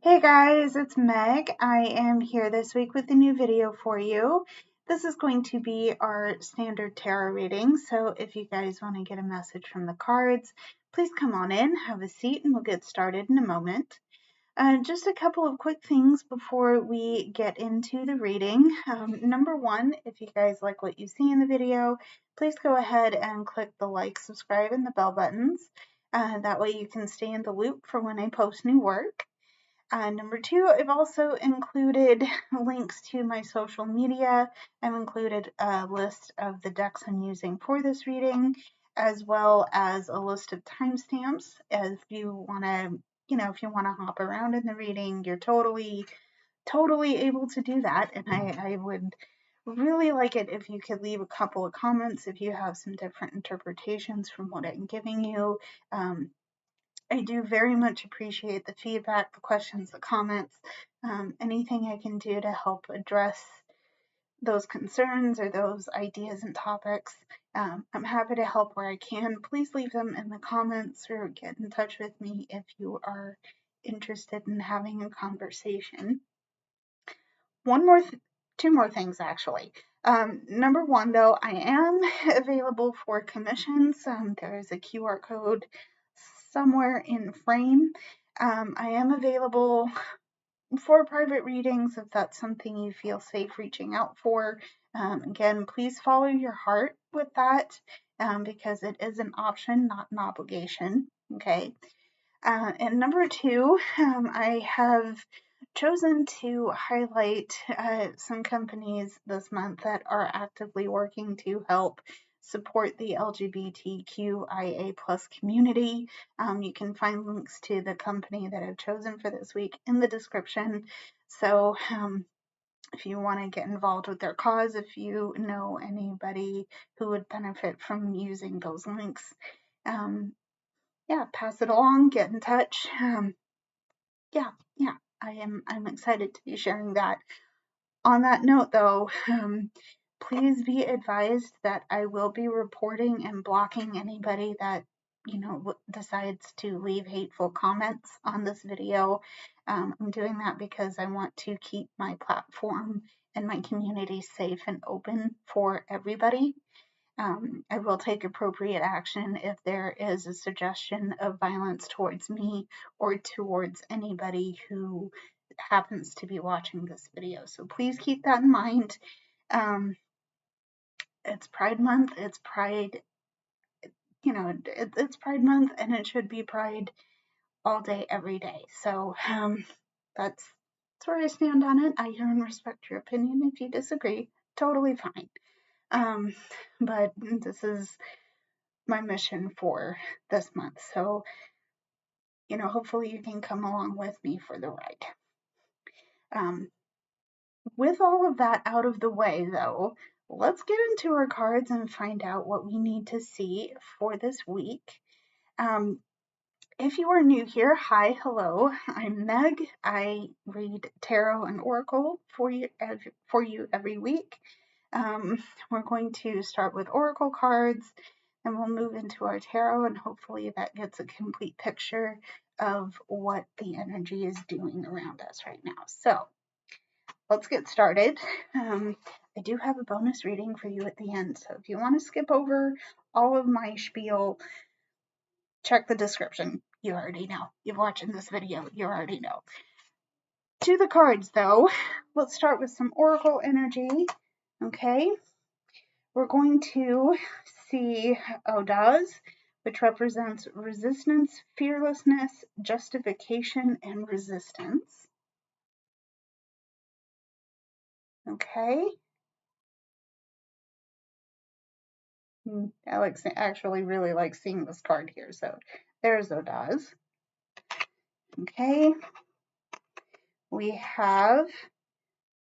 Hey guys, it's Meg. I am here this week with a new video for you. This is going to be our standard tarot reading, so if you guys want to get a message from the cards, please come on in, have a seat, and we'll get started in a moment. Just a couple of quick things before we get into the reading. Number one, if you guys like what you see in the video, please go ahead and click the like, subscribe, and the bell buttons. That way you can stay in the loop for when I post new work. Number two, I've also included links to my social media. I've included a list of the decks I'm using for this reading, as well as a list of timestamps. If you want to, if you want to hop around in the reading, you're totally able to do that. And I would really like it if you could leave a couple of comments if you have some different interpretations from what I'm giving you. I do very much appreciate the feedback, the questions, the comments, anything I can do to help address those concerns or those ideas and topics. I'm happy to help where I can. Please leave them in the comments or get in touch with me if you are interested in having a conversation. Two more things actually. Number one, though, I am available for commissions. There is a QR code somewhere in frame. I am available for private readings if that's something you feel safe reaching out for. Again, please follow your heart with that because it is an option, not an obligation. Okay. And number two, I have chosen to highlight some companies this month that are actively working to help support the LGBTQIA+ community. You can find links to the company that I've chosen for this week in the description. So if you want to get involved with their cause, if you know anybody who would benefit from using those links, pass it along, get in touch. I'm excited to be sharing that. On that note, though, please be advised that I will be reporting and blocking anybody that decides to leave hateful comments on this video. I'm doing that because I want to keep my platform and my community safe and open for everybody. I will take appropriate action if there is a suggestion of violence towards me or towards anybody who happens to be watching this video. So please keep that in mind. It's Pride Month. It's Pride, it's Pride Month, and it should be Pride all day, every day. So that's where I stand on it. I hear and respect your opinion. If you disagree, totally fine. But this is my mission for this month. So, hopefully you can come along with me for the ride. With all of that out of the way, though, let's get into our cards and find out what we need to see for this week. If you are new here, hi, hello, I'm Meg. I read tarot and oracle for you every week. We're going to start with oracle cards, and we'll move into our tarot, and hopefully that gets a complete picture of what the energy is doing around us right now. So let's get started. I do have a bonus reading for you at the end, so if you want to skip over all of my spiel, check the description. You already know. You're watching this video, you already know. To the cards, though, let's start with some oracle energy. Okay, we're going to see Audaz, which represents resistance, fearlessness, justification, and resistance. Okay. Alex actually really likes seeing this card here, so there's Audaz. Okay. We have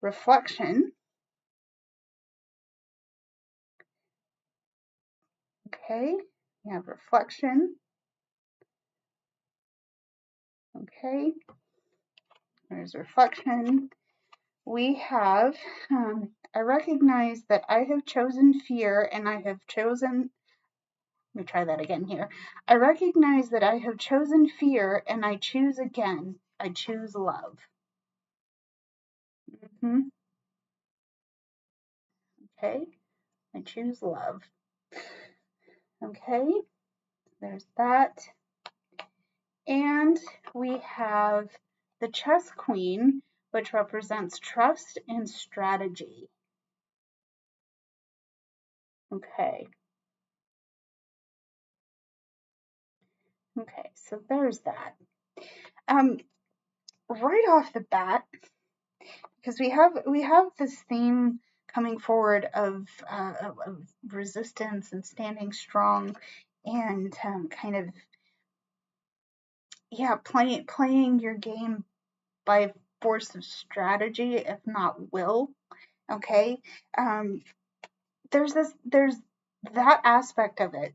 reflection. Okay. We have reflection. Okay. There's reflection. We have, I recognize that I have chosen fear and I have chosen, let me try that again here. I recognize that I have chosen fear and I choose again. I choose love. Okay, I choose love. Okay, there's that. And we have the Chess Queen, which represents trust and strategy. Okay. Okay, so there's that. Right off the bat, because we have this theme coming forward of resistance and standing strong, and kind of playing your game by force of strategy, if not will. Okay, there's that aspect of it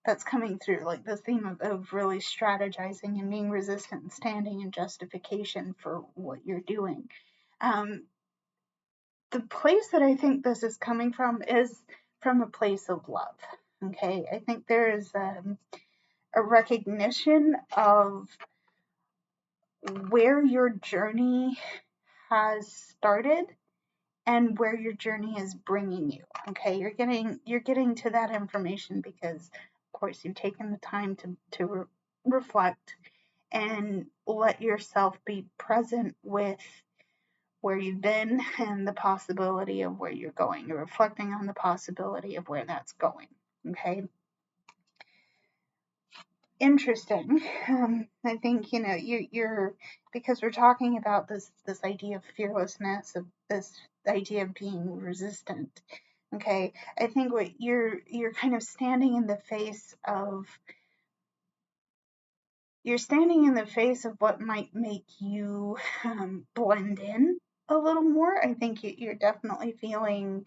that's coming through, like the theme of really strategizing and being resistant and standing in justification for what you're doing. The place that I think this is coming from is from a place of love. Okay, I think there is a recognition of where your journey has started and where your journey is bringing you. Okay, you're getting to that information because, of course, you've taken the time to reflect and let yourself be present with where you've been and the possibility of where you're going. You're reflecting on the possibility of where that's going. Okay. Interesting. I think, you're because we're talking about this idea of fearlessness, of this idea of being resistant. Okay, I think what you're kind of standing in the face of what might make you blend in a little more. I think you're definitely feeling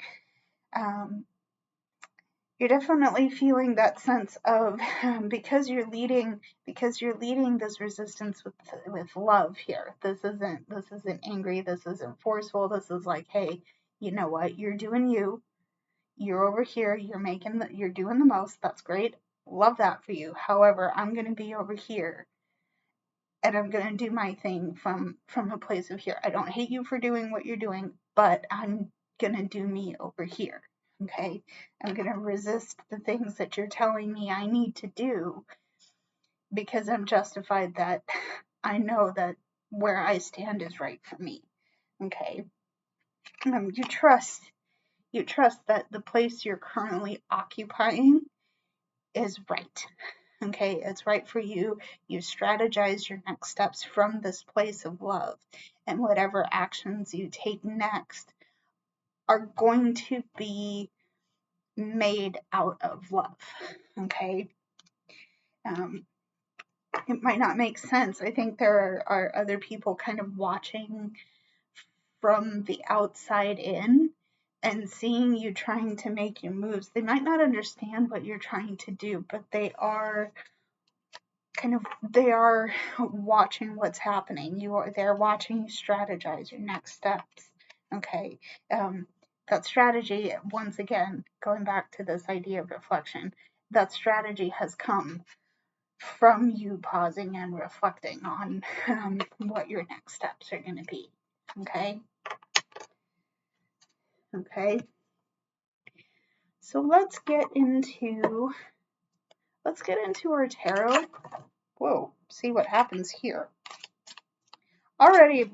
that sense of because you're leading this resistance with love here. This isn't angry. This isn't forceful. This is like, hey, you know what? You're doing you. You're over here. You're doing the most. That's great. Love that for you. However, I'm going to be over here, and I'm going to do my thing from a place of here. I don't hate you for doing what you're doing, but I'm going to do me over here. Okay, I'm going to resist the things that you're telling me I need to do because I'm justified that I know that where I stand is right for me. Okay, you trust that the place you're currently occupying is right. Okay, it's right for you. You strategize your next steps from this place of love, and whatever actions you take next are going to be made out of love. Okay, it might not make sense. I think there are other people kind of watching from the outside in and seeing you trying to make your moves. They might not understand what you're trying to do, but they are watching what's happening. They're watching you strategize your next steps. Okay, that strategy, once again, going back to this idea of reflection, that strategy has come from you pausing and reflecting on what your next steps are going to be. Okay. So let's get into our tarot. Whoa, see what happens here. Already,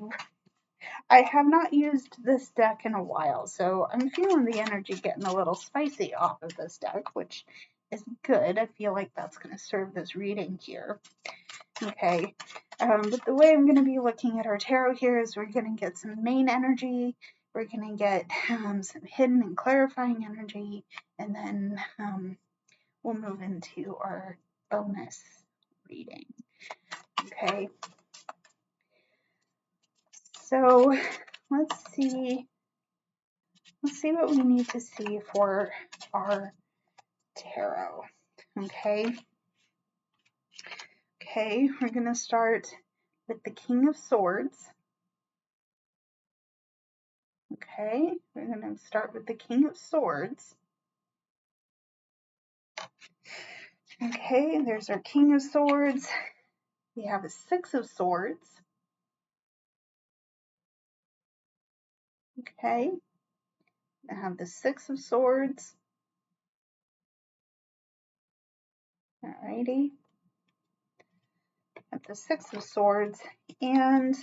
I have not used this deck in a while, so I'm feeling the energy getting a little spicy off of this deck, which is good. I feel like that's going to serve this reading here. Okay, but the way I'm going to be looking at our tarot here is we're going to get some main energy, we're going to get some hidden and clarifying energy, and then we'll move into our bonus reading. Okay, so let's see what we need to see for our tarot. Okay, we're going to start with the King of Swords. Okay, we're going to start with the King of Swords. Okay, there's our King of Swords. We have a Six of Swords. Okay, I have the Six of Swords. Alrighty, at the Six of Swords, and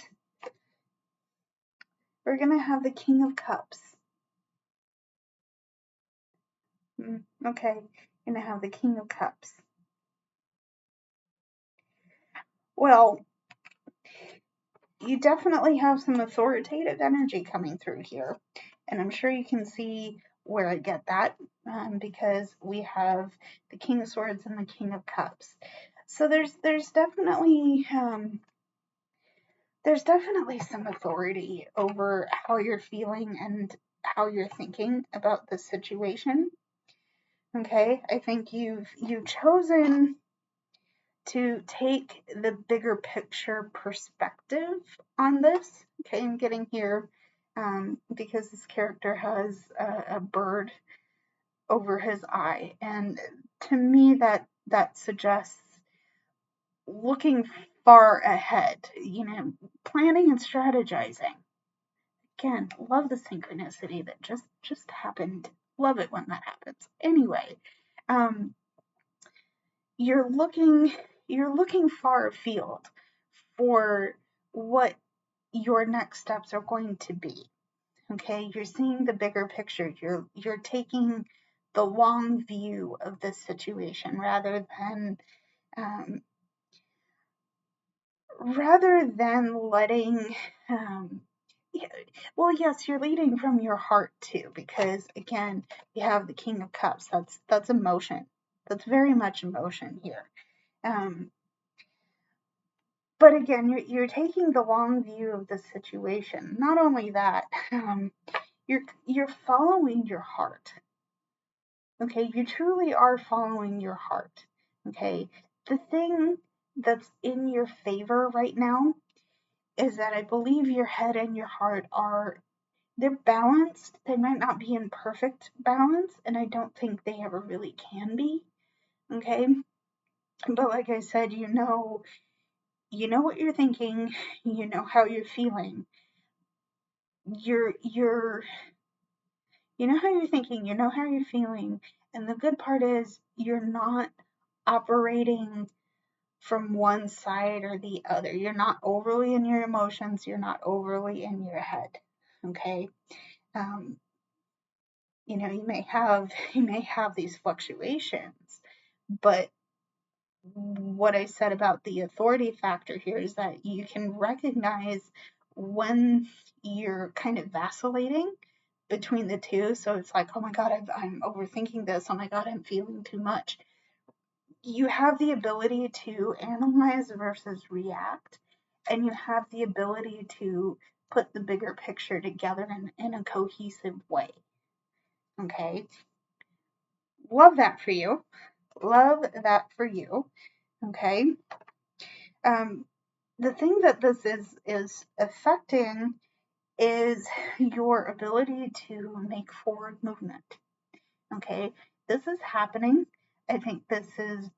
we're gonna have the King of Cups. Okay, gonna have the King of Cups. Well, you definitely have some authoritative energy coming through here, and I'm sure you can see where I get that, because we have the King of Swords and the King of Cups. So there's definitely some authority over how you're feeling and how you're thinking about the situation. Okay, I think you've chosen to take the bigger picture perspective on this. Okay, I'm getting here because this character has a bird over his eye, and to me that suggests looking far ahead, planning and strategizing. Again, love the synchronicity that just happened. Love it when that happens. Anyway, you're looking far afield for what your next steps are going to be. Okay, you're seeing the bigger picture. You're taking the long view of this situation rather than letting well, yes, you're leading from your heart too, because again, you have the King of Cups. That's emotion. That's very much emotion here. But again, you're taking the long view of the situation. Not only that, you're following your heart. Okay, you truly are following your heart. Okay, the thing that's in your favor right now is that I believe your head and your heart they're balanced. They might not be in perfect balance, and I don't think they ever really can be. Okay, but like I said, you know what you're thinking, you know how you're feeling. You know how you're thinking, you know how you're feeling, and the good part is you're not operating from one side or the other. You're not overly in your emotions, you're not overly in your head. Okay. You may have these fluctuations, but what I said about the authority factor here is that you can recognize when you're kind of vacillating between the two. So it's like, oh my God, I'm overthinking this. Oh my God, I'm feeling too much. You have the ability to analyze versus react, and you have the ability to put the bigger picture together in a cohesive way. Okay. Love that for you. Love that for you. Okay. The thing that this is affecting is your ability to make forward movement. Okay, this is happening. I think this is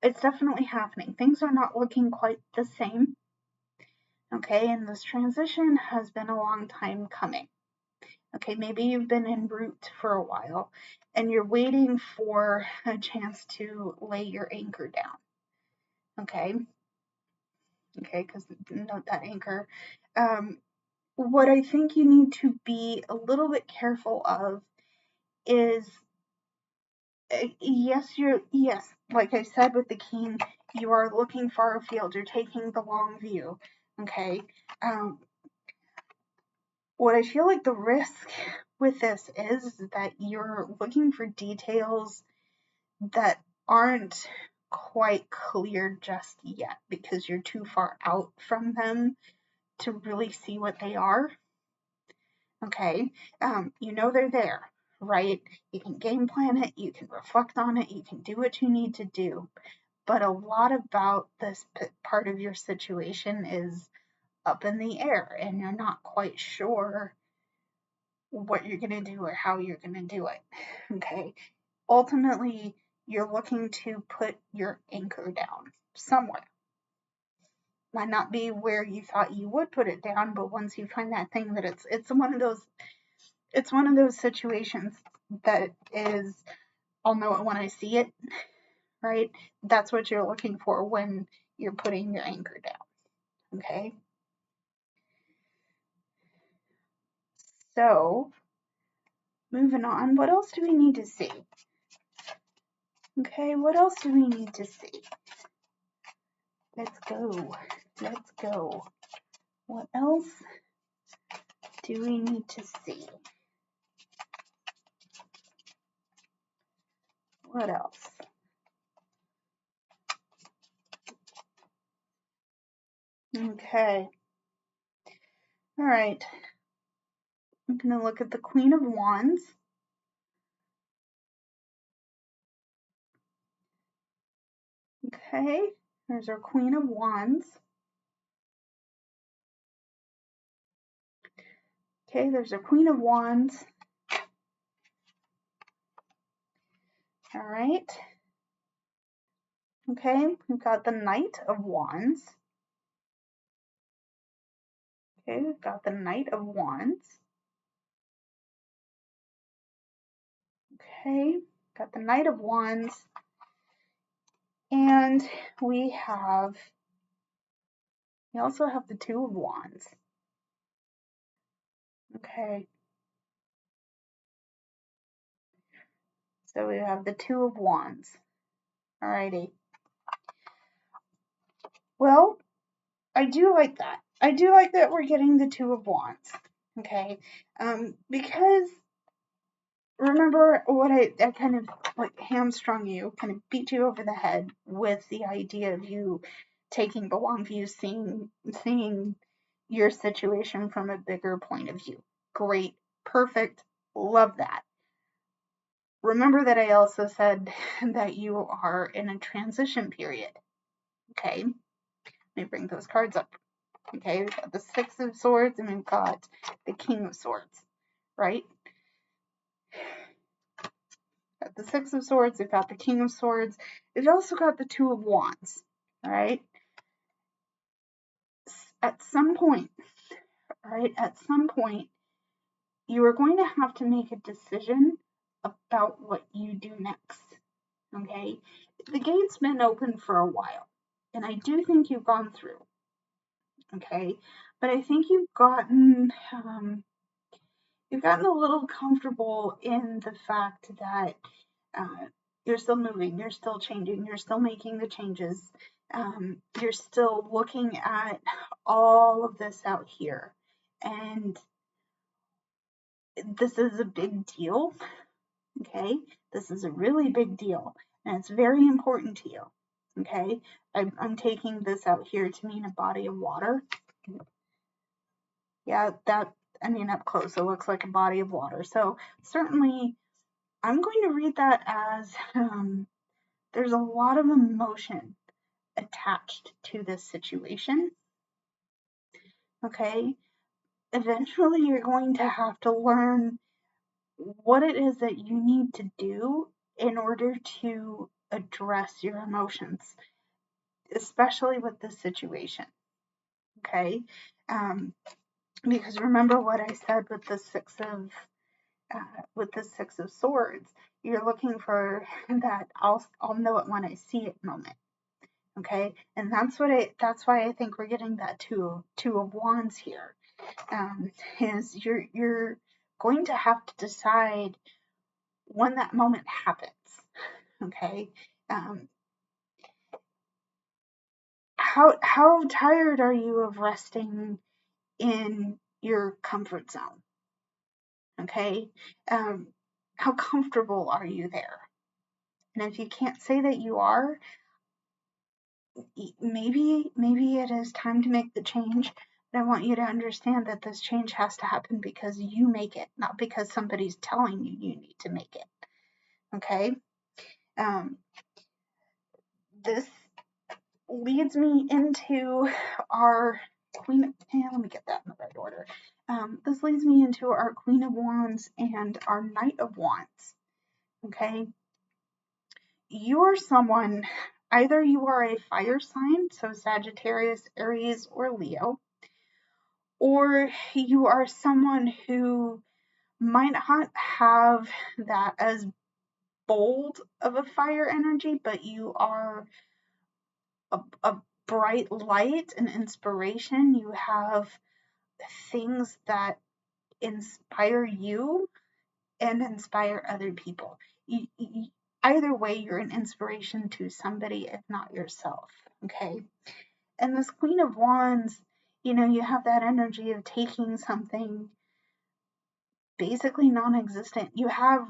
it's definitely happening. Things are not looking quite the same. Okay, and this transition has been a long time coming. Okay, maybe you've been en route for a while and you're waiting for a chance to lay your anchor down. Okay, because note that anchor. What I think you need to be a little bit careful of is, yes, like I said with the king, you are looking far afield. You're taking the long view. Okay. What I feel like the risk with this is that you're looking for details that aren't quite clear just yet because you're too far out from them to really see what they are. Okay, they're there, right? You can game plan it, you can reflect on it, you can do what you need to do. But a lot about this part of your situation is up in the air, and you're not quite sure what you're going to do or how you're going to do it. Okay, ultimately, you're looking to put your anchor down somewhere. might not be where you thought you would put it down, but once you find that thing that it's one of those situations that is, I'll know it when I see it, right? That's what you're looking for when you're putting your anchor down, okay? So, moving on, what else do we need to see? Okay, what else do we need to see? Let's go. Let's go. What else do we need to see? What else? Okay. All right. I'm going to look at the Queen of Wands. Okay. There's our Queen of Wands. Okay, there's a Queen of Wands. All right. Okay, we've got the Knight of Wands. Okay, we've got the Knight of Wands. Okay, got the Knight of Wands. And we also have the Two of Wands. Okay. So we have the Two of Wands. Alrighty. Well, I do like that. I do like that we're getting the Two of Wands. Okay. Because remember what I kind of like hamstrung you, kind of beat you over the head with the idea of you taking the long view, seeing your situation from a bigger point of view. Great. Perfect. Love that. Remember that I also said that you are in a transition period. Okay. Let me bring those cards up. Okay, we've got the Six of Swords and we've got the King of Swords, right? Got the Six of Swords, we've got the King of Swords, we've also got the Two of Wands, all right? At some point, right, you are going to have to make a decision about what you do next, okay? The gate's been open for a while, and I do think you've gone through, okay? But I think you've gotten a little comfortable in the fact that you're still moving, you're still changing, you're still making the changes, you're still looking at all of this out here. And this is a big deal, okay? This is a really big deal, and it's very important to you, okay? I'm taking this out here to mean a body of water. Yeah, up close, it looks like a body of water. So certainly, I'm going to read that as there's a lot of emotion attached to this situation. Okay, eventually you're going to have to learn what it is that you need to do in order to address your emotions, especially with this situation. Okay, because remember what I said with the Six of Swords, you're looking for that I'll know it when I see it moment. Okay, and that's why I think we're getting that two of Wands here. Is you're going to have to decide when that moment happens. Okay, how tired are you of resting in your comfort zone? Okay, how comfortable are you there? And if you can't say that you are, maybe it is time to make the change. But I want you to understand that this change has to happen because you make it, not because somebody's telling you you need to make it. Okay? This leads me into our Queen. Let me get that in the right order. This leads me into our Queen of Wands and our Knight of Wands. Okay? You're someone Either you are a fire sign, so Sagittarius, Aries, or Leo, or you are someone who might not have that as bold of a fire energy, but you are a bright light and inspiration. You have things that inspire you and inspire other people. Either way, you're an inspiration to somebody, if not yourself. Okay. And this Queen of Wands, you have that energy of taking something basically non-existent. You have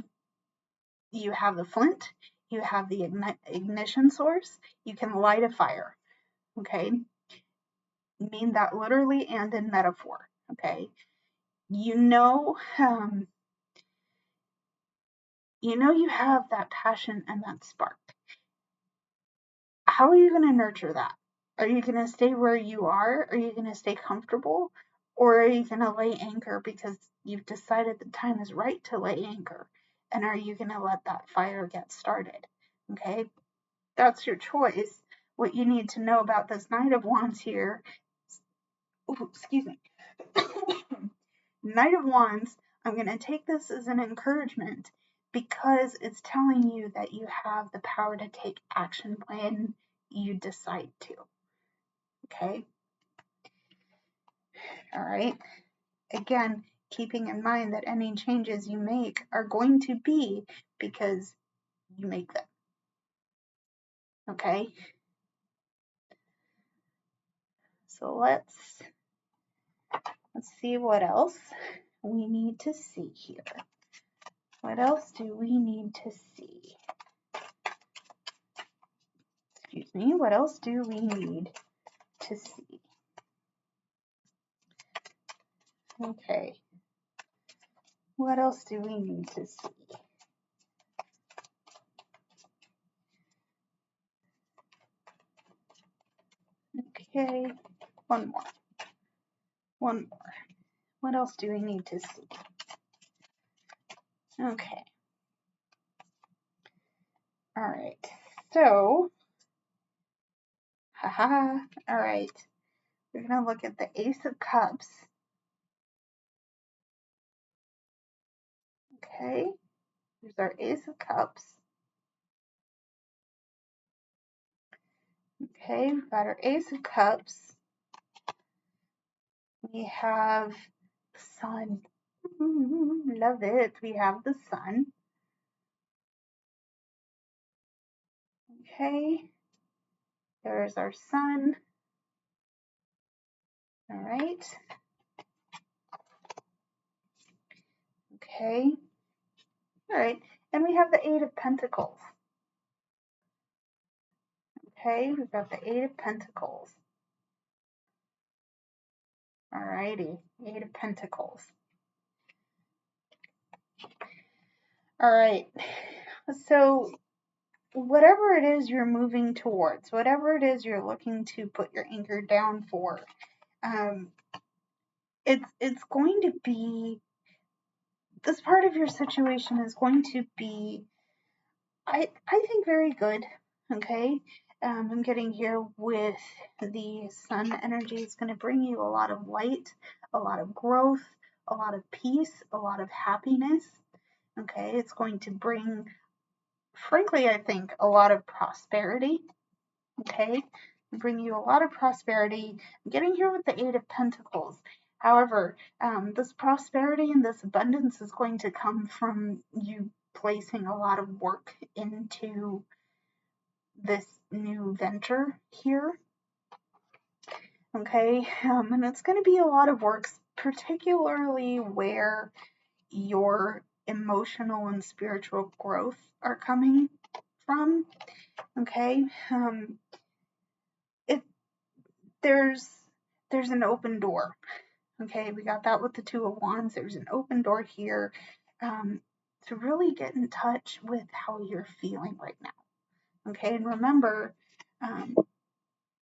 the flint, you have the ignition source, you can light a fire. Okay. Mean that literally and in metaphor. Okay. You have that passion and that spark. How are you going to nurture that? Are you going to stay where you are? Are you going to stay comfortable? Or are you going to lay anchor because you've decided the time is right to lay anchor? And are you going to let that fire get started? Okay, that's your choice. What you need to know about this Knight of Wands here, excuse me, Knight of Wands, I'm going to take this as an encouragement because it's telling you that you have the power to take action when you decide to. Okay. All right. Again, keeping in mind that any changes you make are going to be because you make them. Okay. So let's see what else we need to see here. What else do we need to see? Excuse me. What else do we need to see? Okay. What else do we need to see? Okay. One more. What else do we need to see? Okay. All right. So, haha. All right. We're going to look at the Ace of Cups. Okay. There's our Ace of Cups. Okay. We've got our Ace of Cups. We have the Sun. Love it. We have the Sun. Okay. There's our Sun. All right. Okay. All right. And we have the Eight of Pentacles. Okay. We've got the Eight of Pentacles. All righty. Eight of Pentacles. All right. So whatever it is you're moving towards, whatever it is you're looking to put your anchor down for, it's going to be, this part of your situation is going to be, I think, very good. Okay. I'm getting here with the Sun energy. It's going to bring you a lot of light, a lot of growth, a lot of peace, a lot of happiness. Okay. It's going to bring, frankly, I think, a lot of prosperity. Okay. Bring you a lot of prosperity. I'm getting here with the Eight of Pentacles. However, this prosperity and this abundance is going to come from you placing a lot of work into this new venture here. Okay. And it's going to be a lot of work, particularly where your emotional and spiritual growth are coming from. Okay. There's an open door. Okay, we got that with the Two of Wands. There's an open door here to really get in touch with how you're feeling right now. Okay, and remember,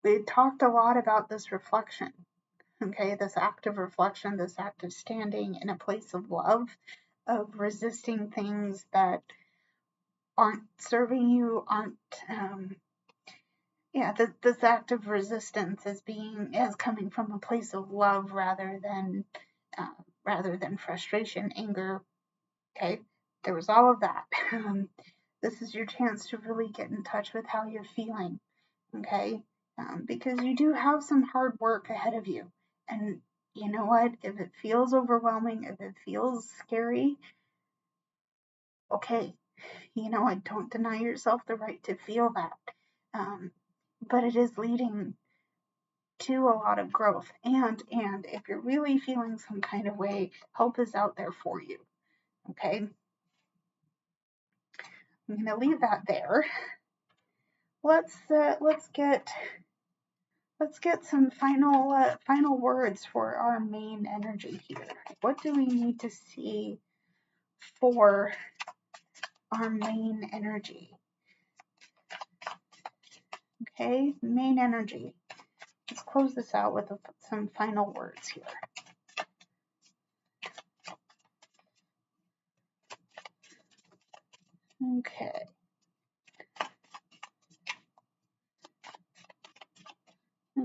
we talked a lot about this reflection. Okay, this act of reflection, this act of standing in a place of love, of resisting things that aren't serving you, aren't yeah, this act of resistance is coming from a place of love rather than frustration, anger. Okay, there was all of that. This is your chance to really get in touch with how you're feeling. Okay, because you do have some hard work ahead of you, and you know what? If it feels overwhelming, if it feels scary, okay, you know what? Don't deny yourself the right to feel that. But it is leading to a lot of growth. And if you're really feeling some kind of way, help is out there for you. Okay. I'm going to leave that there. Let's get some final words for our main energy here. What do we need to see for our main energy? Okay, main energy. Let's close this out with some final words here. Okay.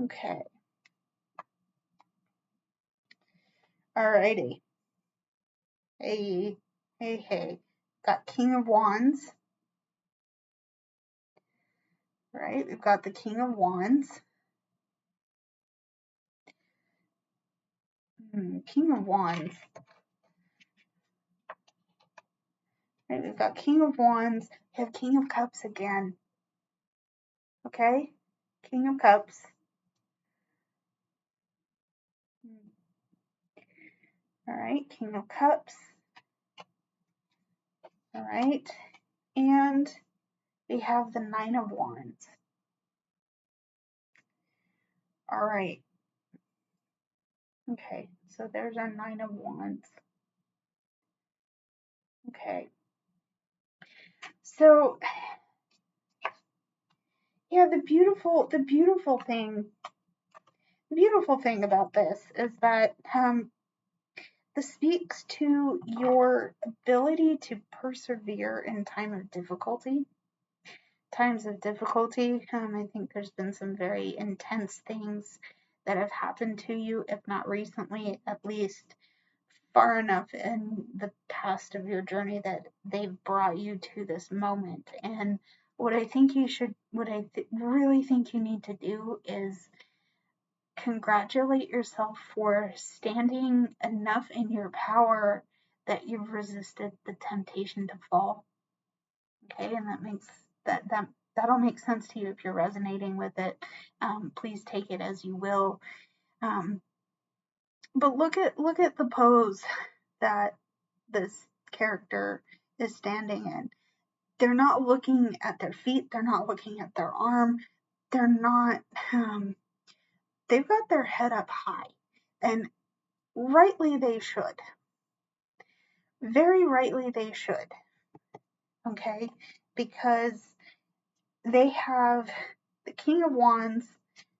Okay. Alrighty. Hey. Got King of Wands. Right? We've got the King of Wands. King of Wands. Right? We've got King of Wands. We have King of Cups again. Okay? King of Cups. All right, King of Cups. All right, and we have the Nine of Wands. All right. Okay, so there's our Nine of Wands. Okay. So, yeah, the beautiful thing about this is that this speaks to your ability to persevere in times of difficulty. I think there's been some very intense things that have happened to you, if not recently, at least far enough in the past of your journey that they've brought you to this moment. And what I really think you need to do is congratulate yourself for standing enough in your power that you've resisted the temptation to fall. Okay, and that'll make sense to you if you're resonating with it. Please take it as you will. But look at the pose that this character is standing in. They're not looking at their feet. They're not looking at their arm. They're not. They've got their head up high, and rightly they should. Very rightly they should. Okay, because they have the King of Wands.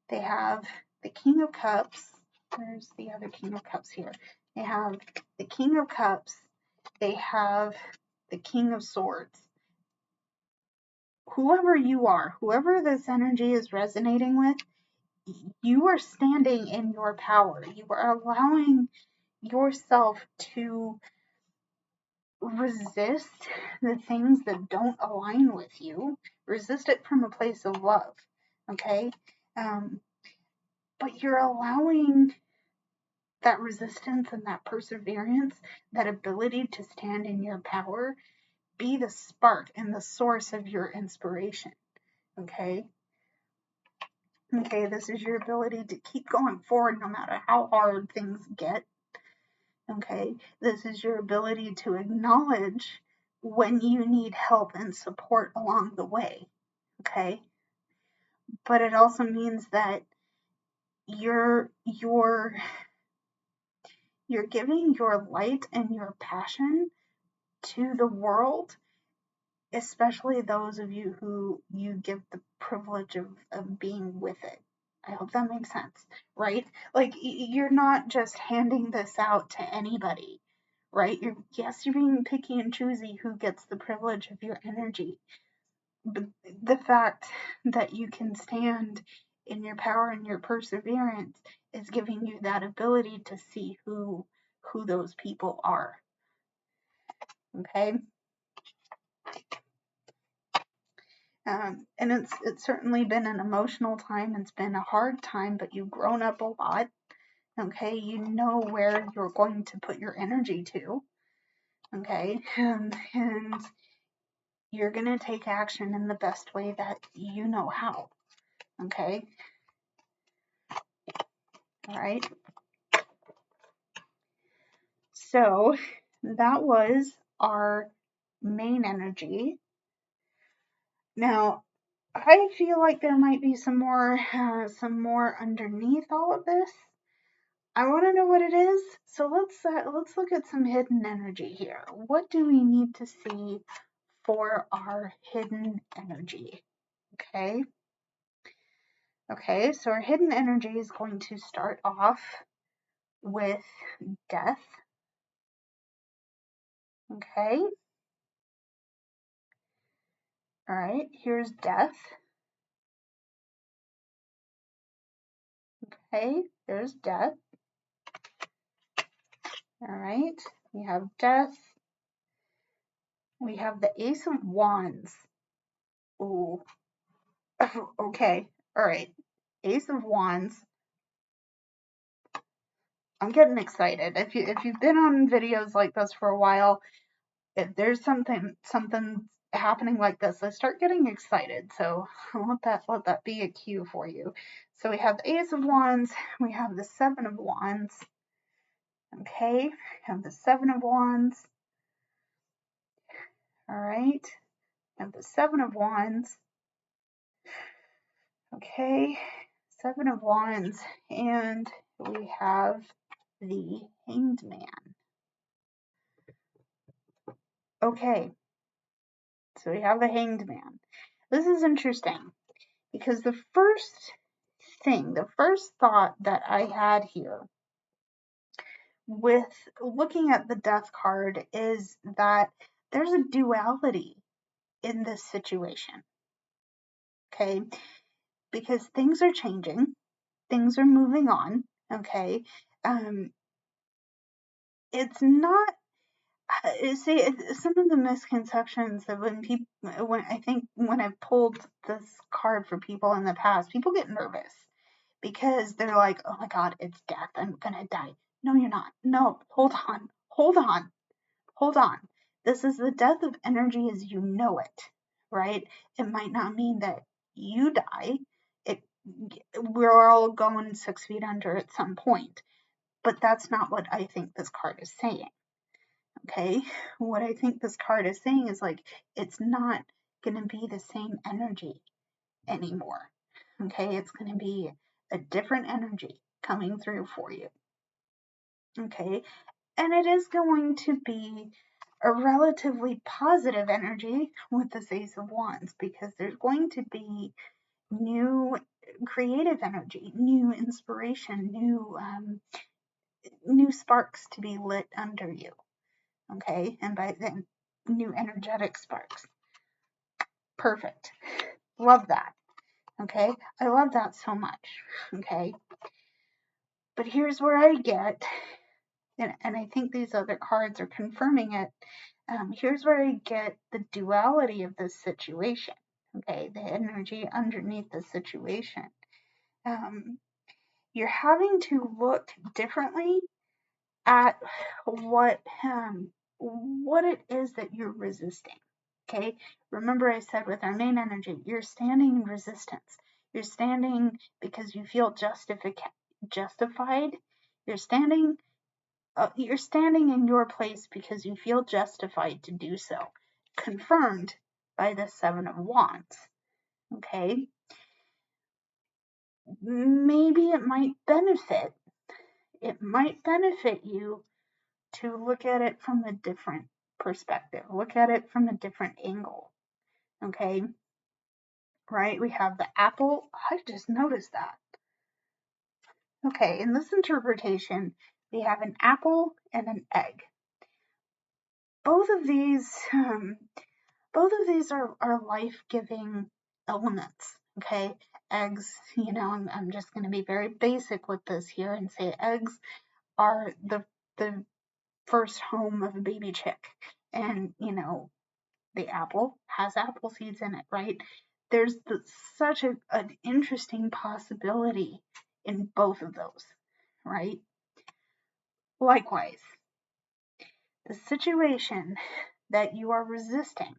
They have the King of Cups. Where's the other King of Cups here? They have the King of Cups. They have the King of Swords. Whoever you are, whoever this energy is resonating with, you are standing in your power. You are allowing yourself to resist the things that don't align with you. Resist it from a place of love, okay? But you're allowing that resistance and that perseverance, that ability to stand in your power, be the spark and the source of your inspiration, okay? Okay, this is your ability to keep going forward no matter how hard things get. Okay, this is your ability to acknowledge when you need help and support along the way. Okay, but it also means that you're giving your light and your passion to the world, especially those of you who you give the privilege of being with it. I hope that makes sense, right? Like, you're not just handing this out to anybody, right? You're being picky and choosy who gets the privilege of your energy. but the fact that you can stand in your power and your perseverance is giving you that ability to see who those people are. Okay. And it's certainly been an emotional time. It's been a hard time, but you've grown up a lot. Okay, you know where you're going to put your energy to. Okay, and you're gonna take action in the best way that you know how. Okay, all right. So that was our main energy. Now, I feel like there might be some more underneath all of this. I want to know what it is. So let's look at some hidden energy here. What do we need to see for our hidden energy? Okay. Okay, so our hidden energy is going to start off with death. Okay. All right, here's death. Okay, there's death. All right, we have death. We have the Ace of Wands. Ooh. Okay, all right. Ace of Wands. I'm getting excited. If you've been on videos like this for a while, if there's something happening like this, I start getting excited. So let that be a cue for you. So we have the Ace of Wands, we have the Seven of Wands. Okay, we have the Seven of Wands. All right, we have the Seven of Wands. Okay, Seven of Wands, and we have the Hanged Man. Okay, so we have the Hanged Man. This is interesting because the first thought that I had here with looking at the Death card is that there's a duality in this situation. Okay, because things are changing, things are moving on. Okay, it's not. See, some of the misconceptions that when I've pulled this card for people in the past, people get nervous because they're like, oh my God, it's death. I'm gonna die. No, you're not. No, hold on. This is the death of energy as you know it, right? It might not mean that you die. We're all going 6 feet under at some point, but that's not what I think this card is saying. Okay, what I think this card is saying is like, it's not going to be the same energy anymore. Okay, it's going to be a different energy coming through for you. Okay, and it is going to be a relatively positive energy with this Ace of Wands because there's going to be new creative energy, new inspiration, new sparks to be lit under you. Okay, and by then, new energetic sparks. Perfect. Love that. Okay, I love that so much. Okay, but here's where I get, and I think these other cards are confirming it. Here's where I get the duality of this situation. Okay, the energy underneath the situation. You're having to look differently at what it is that you're resisting. Okay, remember I said with our main energy, you're standing in resistance. You're standing because you feel justified. You're standing in your place because you feel justified to do so, confirmed by the Seven of Wands. Okay, maybe it might benefit you to look at it from a different perspective, look at it from a different angle. Okay, right? We have the apple. I just noticed that. Okay, in this interpretation, we have an apple and an egg. Both of these both of these are life-giving elements, okay? Eggs, I'm just going to be very basic with this here and say eggs are the first home of a baby chick. And, the apple has apple seeds in it, right? There's such an interesting possibility in both of those, right? Likewise, the situation that you are resisting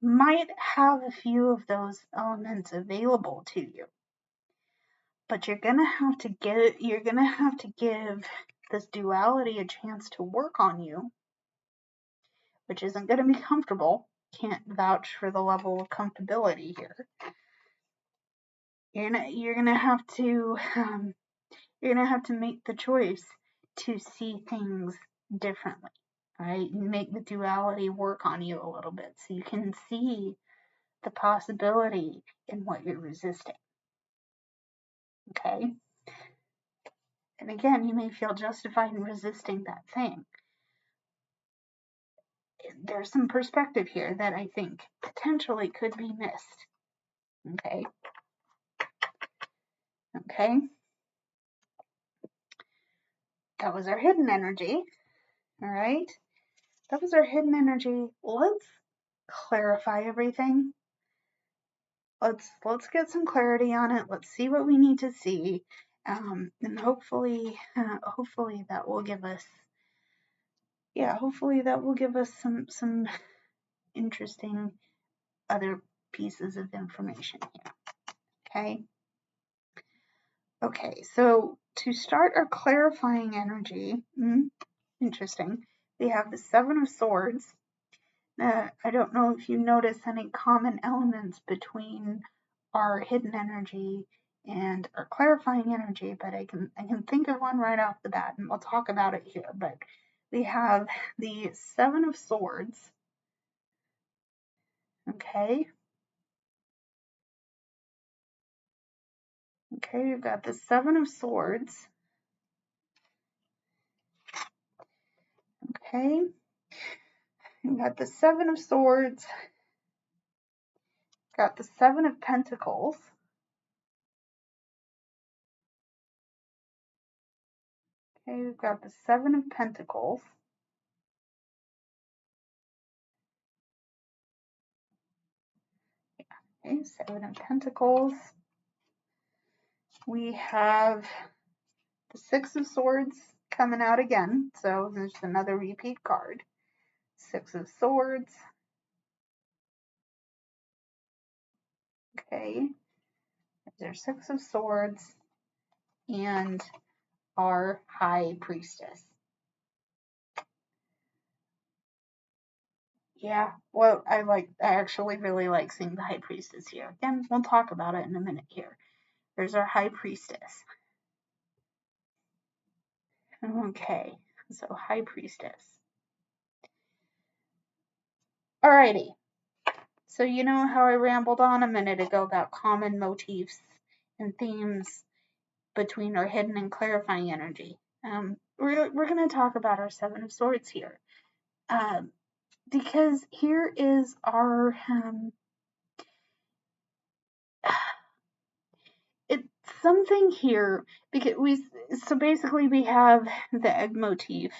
might have a few of those elements available to you, but you're gonna have to give this duality a chance to work on you, which isn't gonna be comfortable. Can't vouch for the level of comfortability here. You're gonna have to make the choice to see things differently, right? Make the duality work on you a little bit so you can see the possibility in what you're resisting. Okay? And again, you may feel justified in resisting that thing. There's some perspective here that I think potentially could be missed. Okay? Okay? That was our hidden energy. All right? That was our hidden energy. Let's clarify everything. Let's get some clarity on it. Let's see what we need to see, and hopefully that will give us, some interesting other pieces of information here. Okay. So to start our clarifying energy, interesting. We have the Seven of Swords. I don't know if you notice any common elements between our hidden energy and our clarifying energy, but I can think of one right off the bat, and we'll talk about it here. But we have the Seven of Swords. Okay. Okay, we've got the Seven of Swords. Okay. We've got the Seven of Swords. Got the Seven of Pentacles. Okay, we've got the Seven of Pentacles. Okay, Seven of Pentacles. We have the Six of Swords coming out again, so there's another repeat card. Six of Swords. Okay, there's Six of Swords and our High Priestess. Yeah, well, I actually really like seeing the High Priestess here. Again, we'll talk about it in a minute here. There's our High Priestess. Okay, so High Priestess. Alrighty. So you know how I rambled on a minute ago about common motifs and themes between our hidden and clarifying energy. We're going to talk about our Seven of Swords here. Because here is our it's something here, because so basically we have the egg motif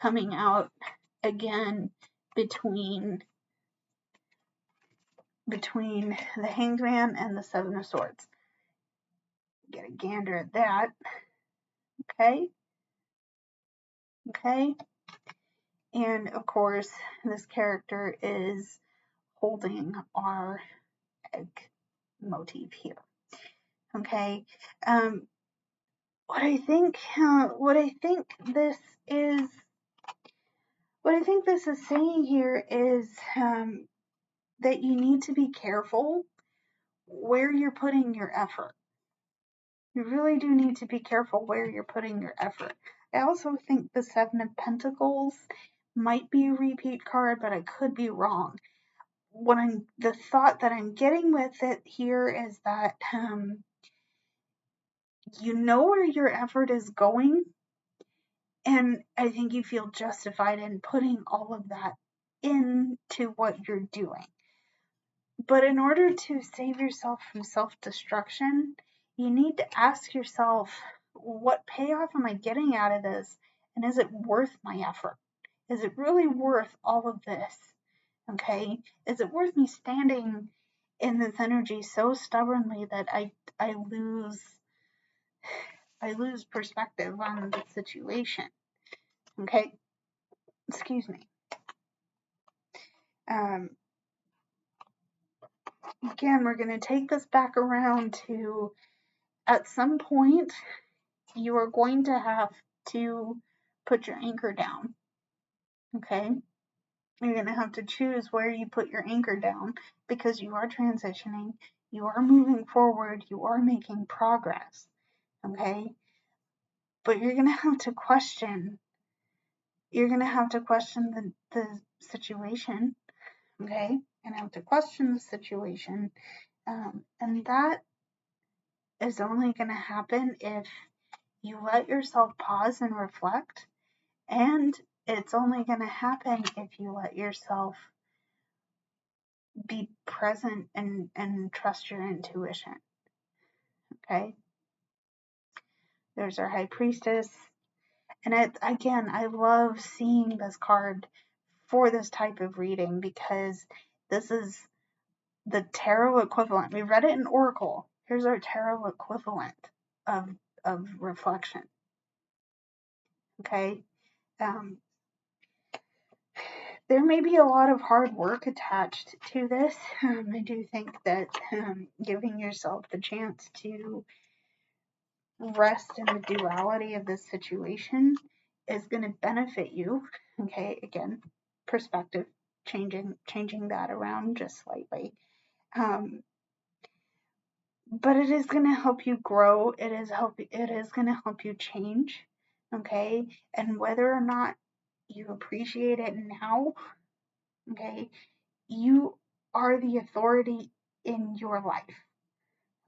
coming out again between the Hanged Man and the Seven of Swords. Get a gander at that. Okay, and of course this character is holding our egg motif here. Okay, what I think this is saying here is that you need to be careful where you're putting your effort. You really do need to be careful where you're putting your effort. I also think the Seven of Pentacles might be a repeat card, but I could be wrong. The thought that I'm getting with it here is that you know where your effort is going, and I think you feel justified in putting all of that into what you're doing. But in order to save yourself from self-destruction, you need to ask yourself, what payoff am I getting out of this? And is it worth my effort? Is it really worth all of this? Okay? Is it worth me standing in this energy so stubbornly that I lose perspective on the situation? Okay? Excuse me. Again, we're going to take this back around to, at some point, you are going to have to put your anchor down. Okay? You're going to have to choose where you put your anchor down, because you are transitioning, you are moving forward, you are making progress. Okay? But you're going to have to question. You're going to have to question the situation. Okay? You're going to have to question the situation. And that is only going to happen if you let yourself pause and reflect. And it's only going to happen if you let yourself be present and trust your intuition. Okay? There's our High Priestess. And I love seeing this card for this type of reading, because this is the tarot equivalent. We read it in Oracle. Here's our tarot equivalent of reflection. Okay? There may be a lot of hard work attached to this. I do think that giving yourself the chance to rest in the duality of this situation is going to benefit you. Okay, again, perspective, changing that around just slightly. But it is going to help you grow. It is going to help you change. Okay, and whether or not you appreciate it now, okay, you are the authority in your life.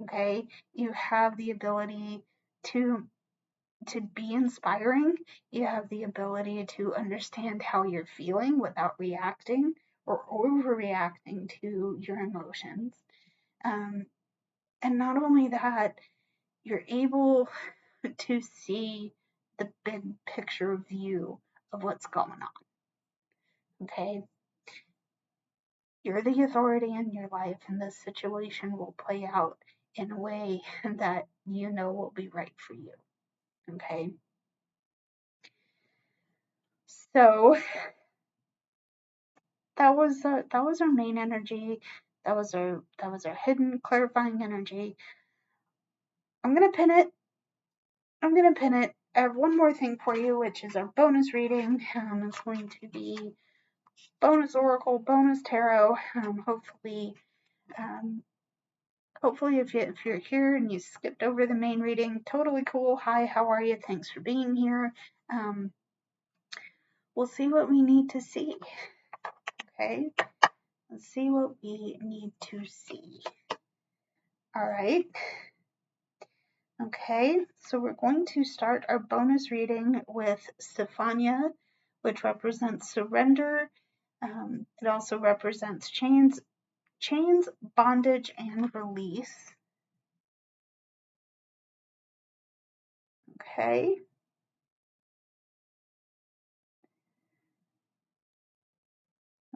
Okay, you have the ability to be inspiring. You have the ability to understand how you're feeling without reacting or overreacting to your emotions. And not only that, you're able to see the big picture view of what's going on. Okay? You're the authority in your life, and this situation will play out in a way that you know will be right for you. Okay? So that was our main energy. That was our hidden clarifying energy. I'm gonna pin it. I have one more thing for you, which is our bonus reading. It's going to be bonus oracle, bonus tarot. Hopefully, if you're here and you skipped over the main reading, totally cool. Hi, how are you? Thanks for being here. We'll see what we need to see. Okay, let's see what we need to see. All right. Okay, so we're going to start our bonus reading with Stefania, which represents surrender. It also represents chains, bondage, and release. Okay.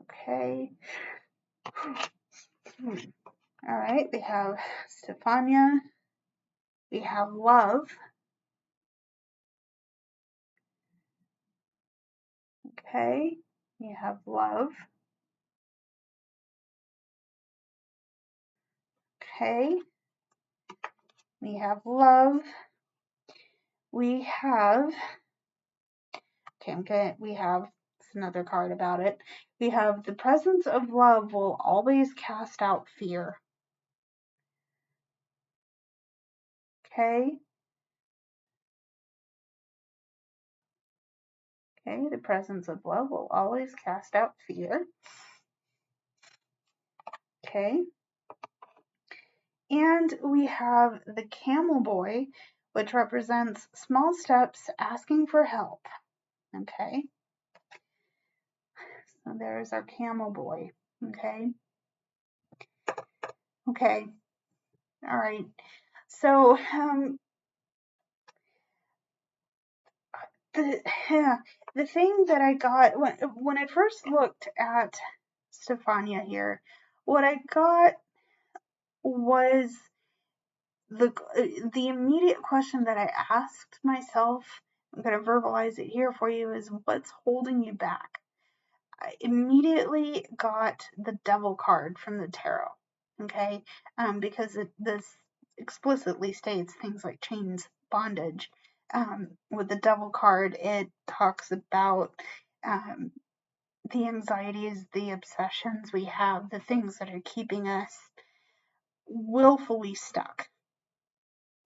Okay. All right, we have Stefania. We have love. Okay, we have love. Okay, we have love. We have, we have another card about it. We have the presence of love will always cast out fear. Okay. Okay, the presence of love will always cast out fear. Okay. And we have the camel boy, which represents small steps asking for help. Okay. And there's our camel boy. Okay. Okay. All right. So the the thing that I got when I first looked at Stefania here, what I got was the immediate question that I asked myself. I'm going to verbalize it here for you, is what's holding you back? I immediately got the devil card from the tarot, okay? Because this explicitly states things like chains, bondage. With the devil card, it talks about the anxieties, the obsessions we have, the things that are keeping us willfully stuck,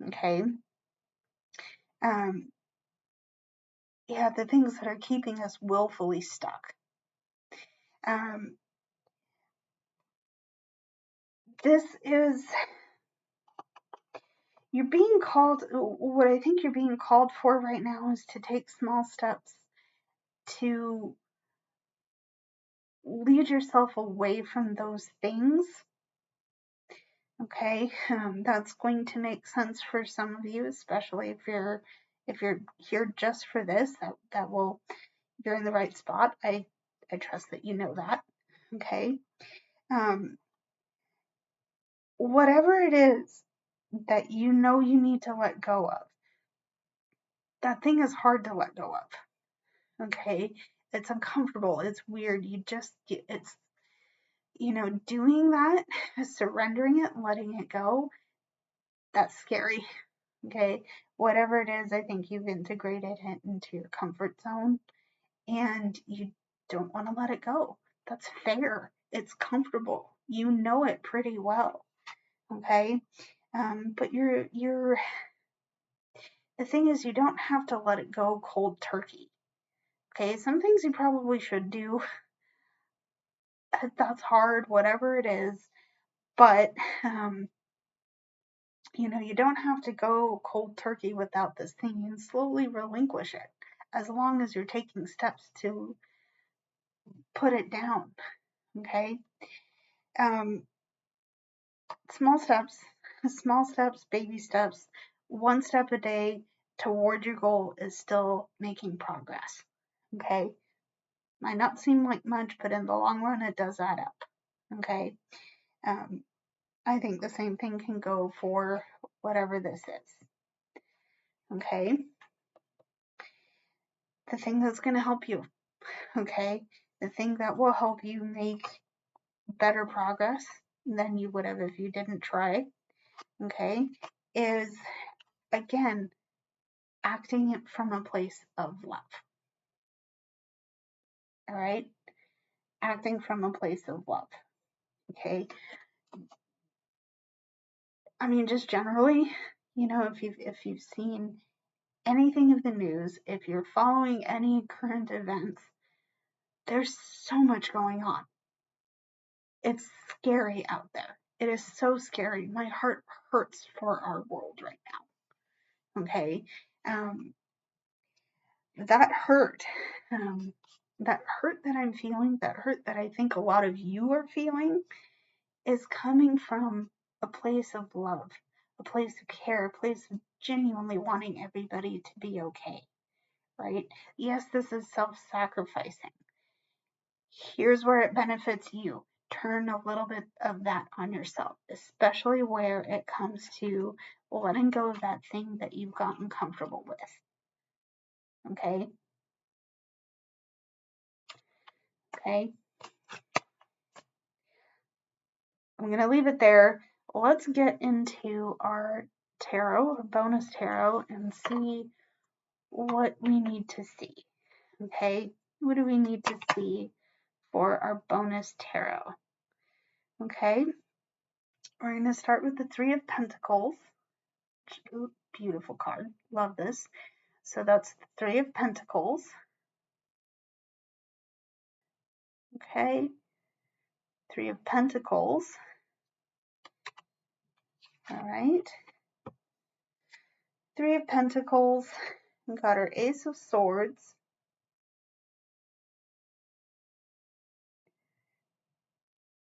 okay? Yeah, the things that are keeping us willfully stuck. This is, you're being called, what I think you're being called for right now is to take small steps to lead yourself away from those things. Okay, that's going to make sense for some of you, especially if you're here just for this. That will, you're in the right spot. I trust that you know that. Okay, whatever it is that you know you need to let go of, that thing is hard to let go of. Okay, it's uncomfortable. It's weird. It's, doing that, surrendering it, letting it go. That's scary. Okay, whatever it is, I think you've integrated it into your comfort zone and you don't want to let it go. That's fair. It's comfortable. You know it pretty well. Okay, but the thing is, you don't have to let it go cold turkey. Okay, some things you probably should do. That's hard, whatever it is, but you don't have to go cold turkey without this thing and slowly relinquish it, as long as you're taking steps to put it down. Okay, small steps, baby steps, one step a day toward your goal is still making progress. Okay, might not seem like much, but in the long run, it does add up. Okay, I think the same thing can go for whatever this is. Okay, the thing that's going to help you. Okay, the thing that will help you make better progress than you would have if you didn't try. Okay, is again acting from a place of love. All right, acting from a place of love. Okay, I mean, just generally, if you've seen anything of the news, if you're following any current events, there's so much going on. It's scary out there. It is so scary. My heart hurts for our world right now. Okay, that hurt, that hurt that I'm feeling, that hurt that I think a lot of you are feeling, is coming from a place of love, a place of care, a place of genuinely wanting everybody to be okay, right? Yes, this is self-sacrificing. Here's where it benefits you. Turn a little bit of that on yourself, especially where it comes to letting go of that thing that you've gotten comfortable with. Okay? Okay? I'm going to leave it there. Let's get into our tarot, our bonus tarot, and see what we need to see. Okay? What do we need to see for our bonus tarot? Okay? We're going to start with the Three of Pentacles. Ooh, beautiful card. Love this. So that's the Three of Pentacles. Okay? Three of Pentacles. All right. Three of Pentacles. We got our Ace of Swords.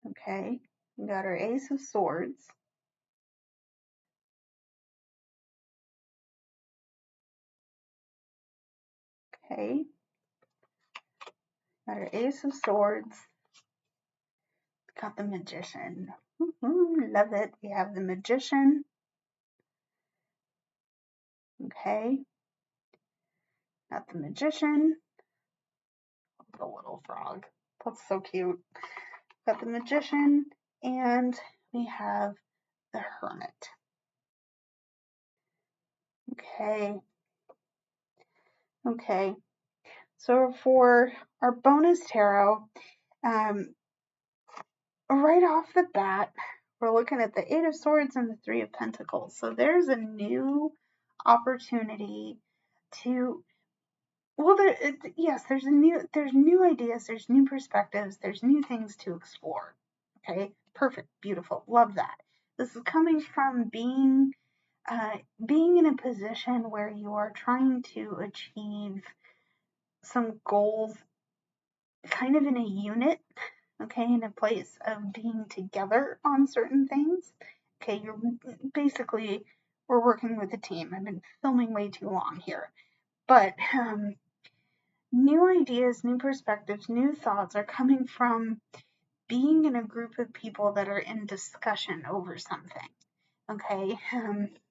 Okay, we got our Ace of Swords. Okay, got our Ace of Swords. Got the Magician. Love it. We have the Magician. Okay, got the Magician. The little frog. That's so cute. Got the Magician, and we have the Hermit. Okay. Okay. So for our bonus tarot, right off the bat, we're looking at the Eight of Swords and the Three of Pentacles. So there's a new opportunity to, well, there's new ideas, there's new perspectives, there's new things to explore. Okay, perfect, beautiful, love that. This is coming from being in a position where you are trying to achieve some goals kind of in a unit, okay, in a place of being together on certain things. Okay, we're working with a team. I've been filming way too long here. But new ideas, new perspectives, new thoughts are coming from being in a group of people that are in discussion over something. Okay,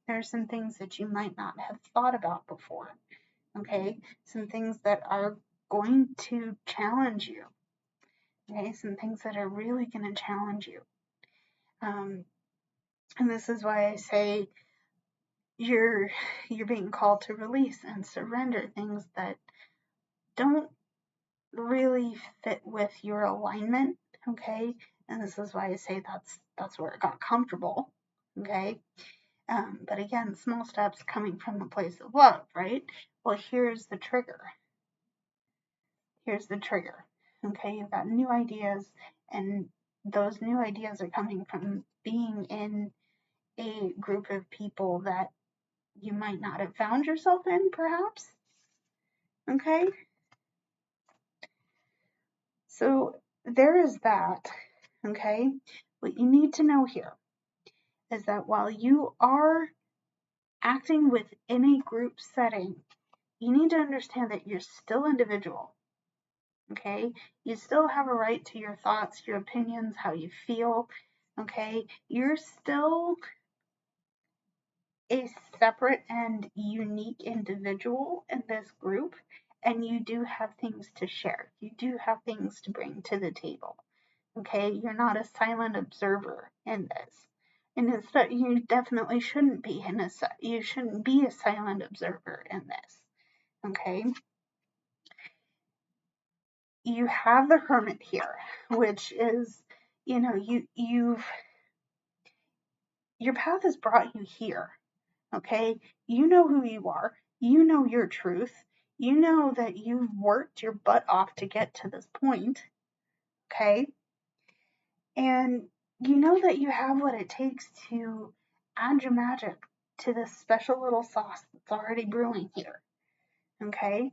there's some things that you might not have thought about before. Okay, some things that are going to challenge you. Okay, some things that are really going to challenge you. And this is why I say you're being called to release and surrender things that don't really fit with your alignment. Okay, and this is why I say that's where it got comfortable. Okay, but again, small steps coming from a place of love, right? Well, here's the trigger. Here's the trigger. Okay, you've got new ideas, and those new ideas are coming from being in a group of people that you might not have found yourself in, perhaps. Okay, so there is that. Okay, what you need to know here is that while you are acting within a group setting, you need to understand that you're still individual. Okay, you still have a right to your thoughts, your opinions, how you feel. Okay, you're still a separate and unique individual in this group, and you do have things to share. You do have things to bring to the table. Okay, you're not a silent observer in this. And you definitely shouldn't be you shouldn't be a silent observer in this. Okay, you have the Hermit here, which is, your path has brought you here. Okay, you know who you are, you know your truth, you know that you've worked your butt off to get to this point. Okay, and you know that you have what it takes to add your magic to this special little sauce that's already brewing here. Okay,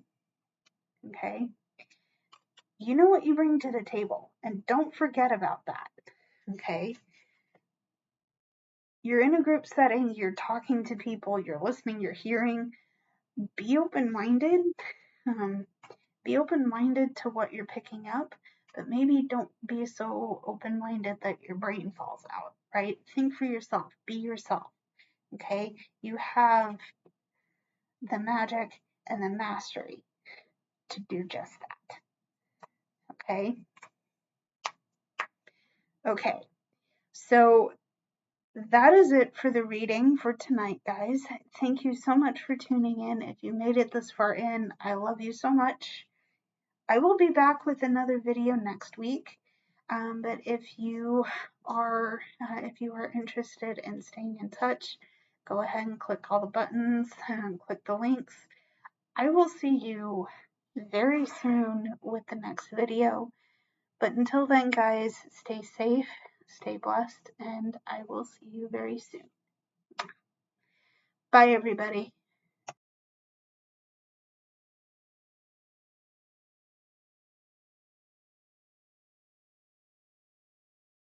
you know what you bring to the table, and don't forget about that. Okay, you're in a group setting, you're talking to people, you're listening, you're hearing. Be open-minded. Be open-minded to what you're picking up, but maybe don't be so open-minded that your brain falls out, right? Think for yourself. Be yourself. Okay, you have the magic and the mastery to do just that. Okay, so that is it for the reading for tonight, guys. Thank you so much for tuning in. If you made it this far in, I love you so much. I will be back with another video next week. But if you are interested in staying in touch, go ahead and click all the buttons and click the links. I will see you very soon with the next video. But until then, guys, stay safe, stay blessed, and I will see you very soon. Bye, everybody.